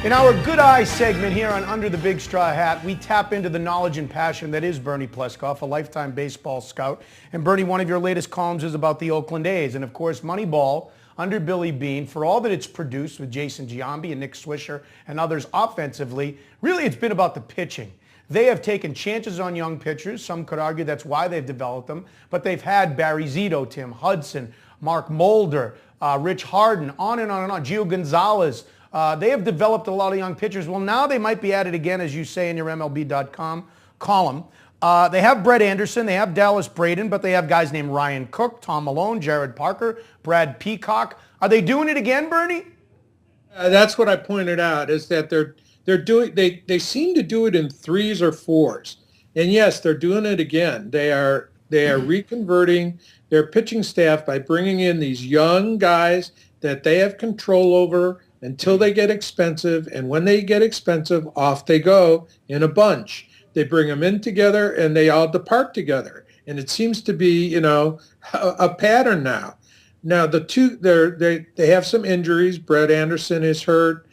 In our Good Eye segment here on Under the Big Straw Hat, we tap into the knowledge and passion that is Bernie Pleskoff, a lifetime baseball scout. And Bernie, one of your latest columns is about the Oakland A's. And of course, Moneyball under Billy Beane, for all that it's produced with Jason Giambi and Nick Swisher and others offensively, really it's been about the pitching. They have taken chances on young pitchers. Some could argue that's why they've developed them. But they've had Barry Zito, Tim Hudson, Mark Mulder, Rich Harden, on and on and on, Gio Gonzalez. They have developed a lot of young pitchers. Well, now they might be at it again, as you say in your MLB.com column. They have Brett Anderson. They have Dallas Braden, but they have guys named Ryan Cook, Tom Malone, Jared Parker, Brad Peacock. Are they doing it again, Bernie? That's what I pointed out, is that they seem to do it in threes or fours. And yes, they're doing it again. They are reconverting their pitching staff by bringing in these young guys that they have control over until they get expensive, and when they get expensive, off they go in a bunch. They bring them in together, and they all depart together. And it seems to be, a pattern now. Now, the two, they have some injuries. Brett Anderson is hurt.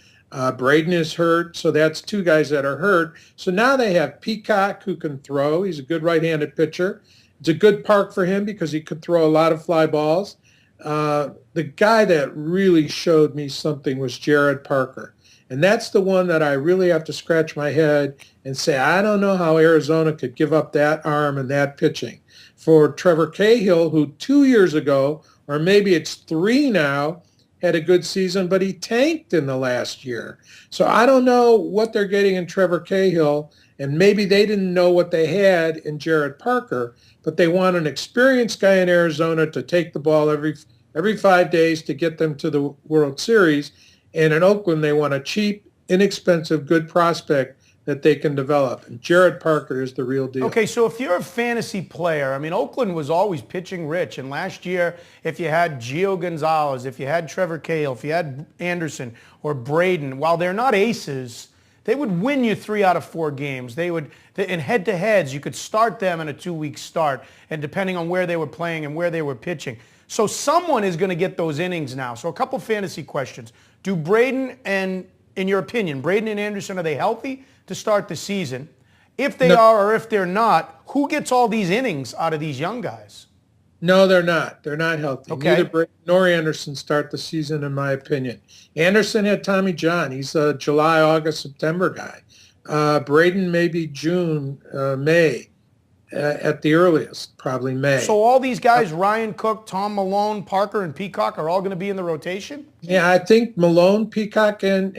Braden is hurt, so that's two guys that are hurt. So now they have Peacock, who can throw. He's a good right-handed pitcher. It's a good park for him because he could throw a lot of fly balls. The guy that really showed me something was Jared Parker. And that's the one that I really have to scratch my head and say, I don't know how Arizona could give up that arm and that pitching. For Trevor Cahill, who 2 years ago, or maybe it's 3 now, had a good season, but he tanked in the last year. So I don't know what they're getting in Trevor Cahill, and maybe they didn't know what they had in Jared Parker, but they want an experienced guy in Arizona to take the ball every 5 days to get them to the World Series. And in Oakland, they want a cheap, inexpensive, good prospect that they can develop. And Jared Parker is the real deal. Okay, so if you're a fantasy player, Oakland was always pitching rich. And last year, if you had Gio Gonzalez, if you had Trevor Cahill, if you had Anderson or Braden, while they're not aces, they would win you 3 out of 4 games. In head-to-heads, you could start them in a 2-week start, and depending on where they were playing and where they were pitching. So someone is going to get those innings now. So a couple fantasy questions. Do Braden and, in your opinion, Braden and Anderson, are they healthy to start the season? If they are or if they're not, who gets all these innings out of these young guys? No, they're not. They're not healthy. Okay. Neither Braden nor Anderson start the season, in my opinion. Anderson had Tommy John. He's a July, August, September guy. Braden maybe June, May. At the earliest, probably May. So all these guys, Ryan Cook, Tom Malone, Parker, and Peacock, are all going to be in the rotation? Yeah, I think Malone, Peacock, and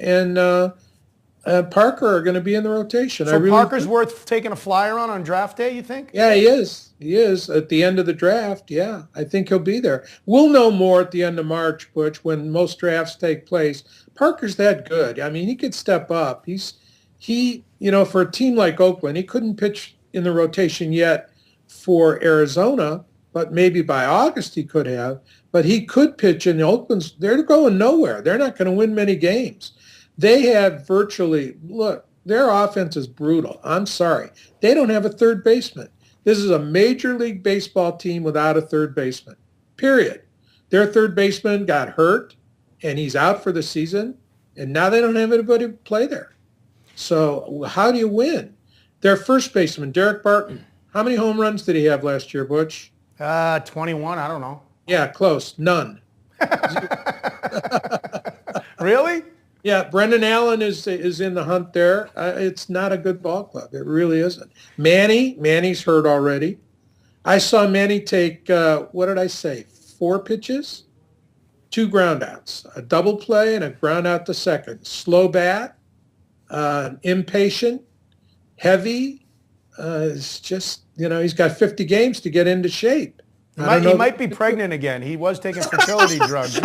Parker are going to be in the rotation. So Parker's worth taking a flyer on draft day, you think? Yeah, he is. He is at the end of the draft. Yeah, I think he'll be there. We'll know more at the end of March, Butch, when most drafts take place. Parker's that good. He could step up. He for a team like Oakland, he couldn't pitch in the rotation yet for Arizona, but maybe by August he could have. But he could pitch in Oakland's. They're going nowhere. They're not going to win many games. They have their offense is brutal. I'm sorry. They don't have a third baseman. This is a Major League Baseball team without a third baseman, period. Their third baseman got hurt, and he's out for the season, and now they don't have anybody to play there. So how do you win? Their first baseman, Derek Barton, how many home runs did he have last year, Butch? 21, I don't know. Yeah, close. None. Really? Yeah, Brendan Allen is in the hunt there. It's not a good ball club. It really isn't. Manny's hurt already. I saw Manny take, 4 pitches? 2 groundouts, a double play and a ground out to second. Slow bat, impatient. Heavy, it's just, he's got 50 games to get into shape. He might be pregnant again. He was taking fertility drugs.